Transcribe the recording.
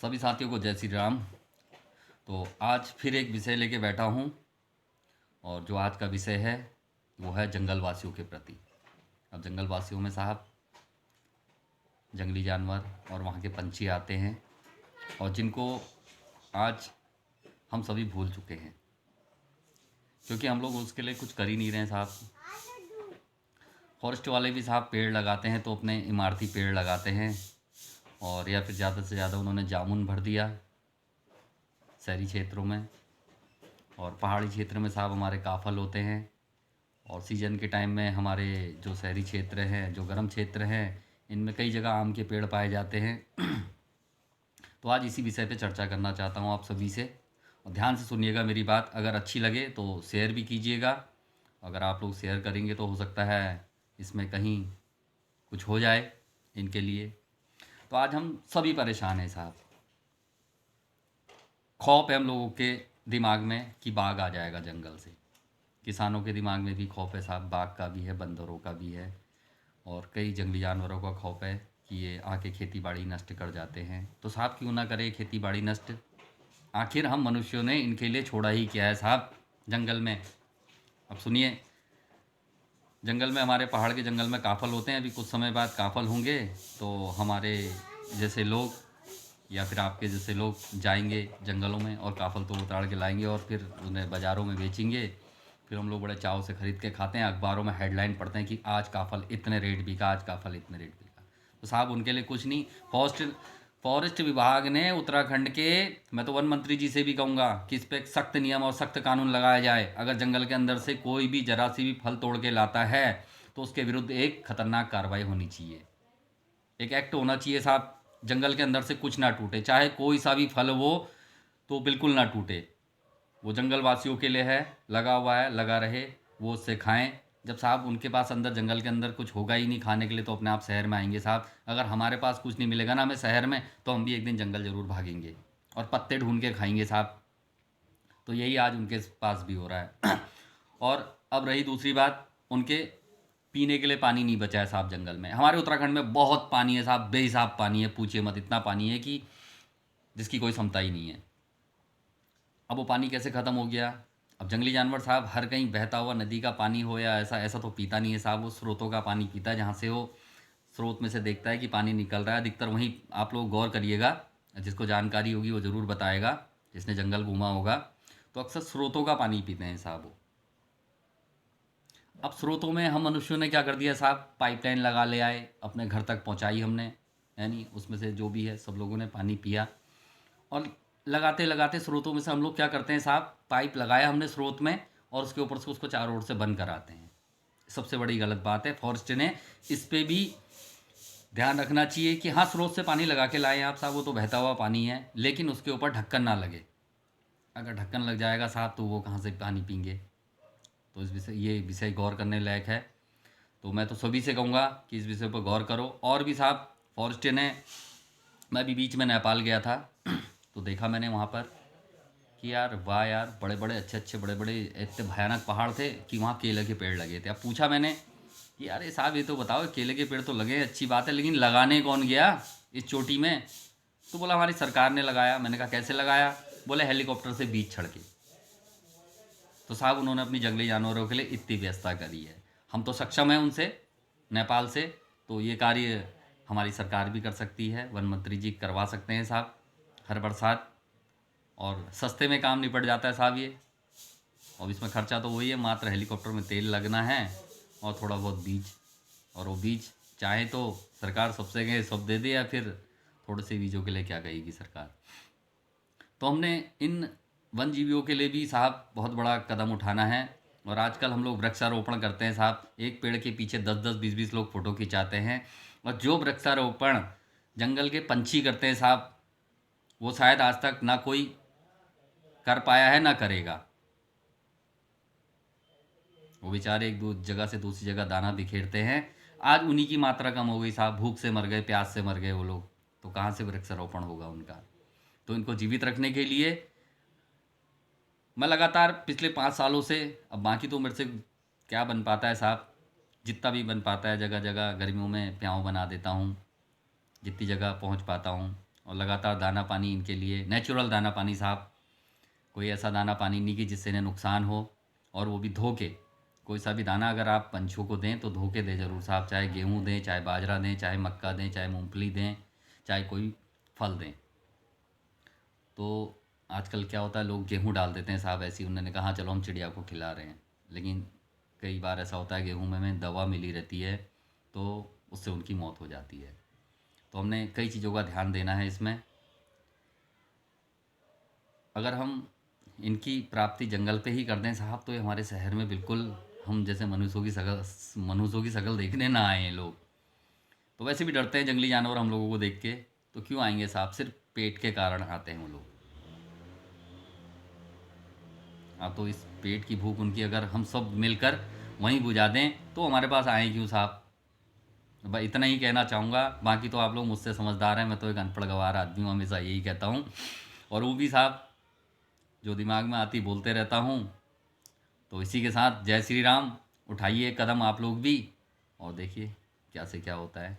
सभी साथियों को जय श्री राम। तो आज फिर एक विषय लेके बैठा हूँ और जो आज का विषय है वो है जंगलवासियों के प्रति। अब जंगलवासियों में साहब जंगली जानवर और वहाँ के पंछी आते हैं और जिनको आज हम सभी भूल चुके हैं, क्योंकि हम लोग उसके लिए कुछ कर ही नहीं रहे हैं साहब। फॉरेस्ट वाले भी साहब पेड़ लगाते हैं तो अपने इमारती पेड़ लगाते हैं और या फिर ज़्यादा से ज़्यादा उन्होंने जामुन भर दिया शहरी क्षेत्रों में। और पहाड़ी क्षेत्र में साहब हमारे काफल होते हैं और सीजन के टाइम में हमारे जो शहरी क्षेत्र हैं, जो गर्म क्षेत्र हैं, इनमें कई जगह आम के पेड़ पाए जाते हैं। तो आज इसी विषय पे चर्चा करना चाहता हूँ आप सभी से, और ध्यान से सुनिएगा मेरी बात। अगर अच्छी लगे तो शेयर भी कीजिएगा। अगर आप लोग शेयर करेंगे तो हो सकता है इसमें कहीं कुछ हो जाए इनके लिए। तो आज हम सभी परेशान हैं साहब। खौफ है हम लोगों के दिमाग में कि बाघ आ जाएगा जंगल से। किसानों के दिमाग में भी खौफ है साहब, बाघ का भी है, बंदरों का भी है और कई जंगली जानवरों का खौफ है कि ये आके खेती बाड़ी नष्ट कर जाते हैं। तो साहब क्यों ना करे खेती बाड़ी नष्ट, आखिर हम मनुष्यों ने इनके लिए छोड़ा ही क्या है साहब जंगल में। अब सुनिए, जंगल में हमारे पहाड़ के जंगल में काफल होते हैं। अभी कुछ समय बाद काफल होंगे तो हमारे जैसे लोग या फिर आपके जैसे लोग जाएंगे जंगलों में और काफल तोड़ ताड़ के लाएंगे और फिर उन्हें बाज़ारों में बेचेंगे। फिर हम लोग बड़े चाव से ख़रीद के खाते हैं। अखबारों में हेडलाइन पढ़ते हैं कि आज काफल इतने रेट बिका, आज काफल इतने रेट बिका। तो साहब उनके लिए कुछ नहीं। फॉरेस्ट विभाग ने उत्तराखंड के, मैं तो वन मंत्री जी से भी कहूँगा कि इस पर सख्त नियम और सख्त कानून लगाया जाए। अगर जंगल के अंदर से कोई भी जरा सी भी फल तोड़ के लाता है तो उसके विरुद्ध एक खतरनाक कार्रवाई होनी चाहिए। एक एक्ट होना चाहिए साहब, जंगल के अंदर से कुछ ना टूटे, चाहे कोई सा भी फल हो तो बिल्कुल ना टूटे। वो जंगल वासियों के लिए है, लगा हुआ है, लगा रहे, वो उससे खाएं। जब साहब उनके पास अंदर जंगल के अंदर कुछ होगा ही नहीं खाने के लिए तो अपने आप शहर में आएंगे साहब। अगर हमारे पास कुछ नहीं मिलेगा ना हमें शहर में, तो हम भी एक दिन जंगल ज़रूर भागेंगे और पत्ते ढूंढ के खाएंगे साहब। तो यही आज उनके पास भी हो रहा है। और अब रही दूसरी बात, उनके पीने के लिए पानी नहीं बचा है साहब जंगल में। हमारे उत्तराखंड में बहुत पानी है साहब, बेहिसाब पानी है, पूछिए मत। इतना पानी है कि जिसकी कोई क्षमता ही नहीं है। अब वो पानी कैसे ख़त्म हो गया? अब जंगली जानवर साहब हर कहीं बहता हुआ नदी का पानी हो या ऐसा ऐसा तो पीता नहीं है साहब। वो स्रोतों का पानी पीता है, जहाँ से वो स्रोत में से देखता है कि पानी निकल रहा है। अधिकतर वहीं आप लोग गौर करिएगा, जिसको जानकारी होगी वो ज़रूर बताएगा, जिसने जंगल घूमा होगा। तो अक्सर स्रोतों का पानी पीते हैं साहब वो। अब स्रोतों में हम मनुष्यों ने क्या कर दिया साहब, पाइपलाइन लगा ले आए, अपने घर तक पहुंचाई हमने, यानी उसमें से जो भी है सब लोगों ने पानी पिया। और लगाते लगाते स्रोतों में से हम लोग क्या करते हैं साहब, पाइप लगाया हमने स्रोत में और उसके ऊपर से उसको चारों ओर से बंद कराते हैं। सबसे बड़ी गलत बात है। फॉरेस्ट ने इस पे भी ध्यान रखना चाहिए कि हाँ, स्रोत से पानी लगा के लाएं आप साहब, वो तो बहता हुआ पानी है, लेकिन उसके ऊपर ढक्कन ना लगे। अगर ढक्कन लग जाएगा साहब तो वो कहाँ से पानी पीएंगे। तो इस विषय, ये विषय गौर करने लायक है। तो मैं तो सभी से कहूँगा कि इस विषय पर गौर करो। और भी साहब फॉरेस्ट ने, मैं भी बीच में नेपाल गया था तो देखा मैंने वहाँ पर कि यार वाह यार, बड़े बड़े अच्छे अच्छे बड़े बड़े इतने भयानक पहाड़ थे कि वहाँ केले के पेड़ लगे थे। अब पूछा मैंने कि यार ये साहब ये तो बताओ, केले के पेड़ तो लगे हैं, अच्छी बात है, लेकिन लगाने कौन गया इस चोटी में? तो बोला हमारी सरकार ने लगाया। मैंने कहा कैसे लगाया? बोले हेलीकॉप्टर से बीज छड़ के। तो साहब उन्होंने अपनी जंगली जानवरों के लिए इतनी व्यवस्था करी है। हम तो सक्षम हैं उनसे, नेपाल से। तो ये कार्य हमारी सरकार भी कर सकती है, वन मंत्री जी करवा सकते हैं साहब हर बरसात। और सस्ते में काम निपट जाता है साहब ये। और इसमें खर्चा तो वही है, मात्र हेलीकॉप्टर में तेल लगना है और थोड़ा बहुत बीज। और वो बीज चाहे तो सरकार सबसे कहे सब दे दे, या फिर थोड़े से बीजों के लिए क्या कहेगी सरकार। तो हमने इन वन जीवियों के लिए भी साहब बहुत बड़ा कदम उठाना है। और आजकल हम लोग वृक्षारोपण करते हैं साहब, एक पेड़ के पीछे 10-10 20-20 लोग फ़ोटो खिंचाते हैं। और जो वृक्षारोपण जंगल के पंछी करते हैं साहब, वो शायद आज तक ना कोई कर पाया है ना करेगा। वो बेचारे एक दो जगह से दूसरी जगह दाना बिखेरते हैं। आज उन्हीं की मात्रा कम हो गई साहब, भूख से मर गए, प्यास से मर गए वो लोग। तो कहाँ से वृक्षारोपण होगा उनका? तो इनको जीवित रखने के लिए मैं लगातार पिछले 5 सालों से, अब बाकी तो मेरे से क्या बन पाता है साहब, जितना भी बन पाता है जगह जगह गर्मियों में प्याऊ बना देता हूँ, जितनी जगह पहुँच पाता हूँ। और लगातार दाना पानी इनके लिए नेचुरल दाना पानी साहब, कोई ऐसा दाना पानी नहीं कि जिससे इन्हें नुकसान हो, और वो भी धो के। कोई सा भी दाना अगर आप पंछियों को दें तो धो के दें ज़रूर साहब, चाहे गेहूँ दें, चाहे बाजरा दें, चाहे मक्का दें, चाहे मूंगफली दें, चाहे कोई फल दें। तो आजकल क्या होता है, लोग गेहूँ डाल देते हैं साहब ऐसे ही, उन्होंने कहा चलो हम चिड़िया को खिला रहे हैं, लेकिन कई बार ऐसा होता है गेहूँ में दवा मिली रहती है, तो उससे उनकी मौत हो जाती है। तो हमने कई चीज़ों का ध्यान देना है इसमें। अगर हम इनकी प्राप्ति जंगल पे ही कर दें साहब, तो ये हमारे शहर में बिल्कुल हम जैसे मनुष्यों की शक्ल देखने ना आए हैं लोग। तो वैसे भी डरते हैं जंगली जानवर हम लोगों को देख के, तो क्यों आएंगे साहब, सिर्फ पेट के कारण आते हैं वो लोग। हाँ, तो इस पेट की भूख उनकी अगर हम सब मिलकर वहीं बुझा दें तो हमारे पास आए क्यों साहब। भाई इतना ही कहना चाहूँगा, बाकी तो आप लोग मुझसे समझदार हैं, मैं तो एक अनपढ़ गंवार आदमी हूँ, हमेशा यही कहता हूँ। और वो भी साहब जो दिमाग में आती बोलते रहता हूँ। तो इसी के साथ जय श्री राम, उठाइए कदम आप लोग भी, और देखिए क्या से क्या होता है।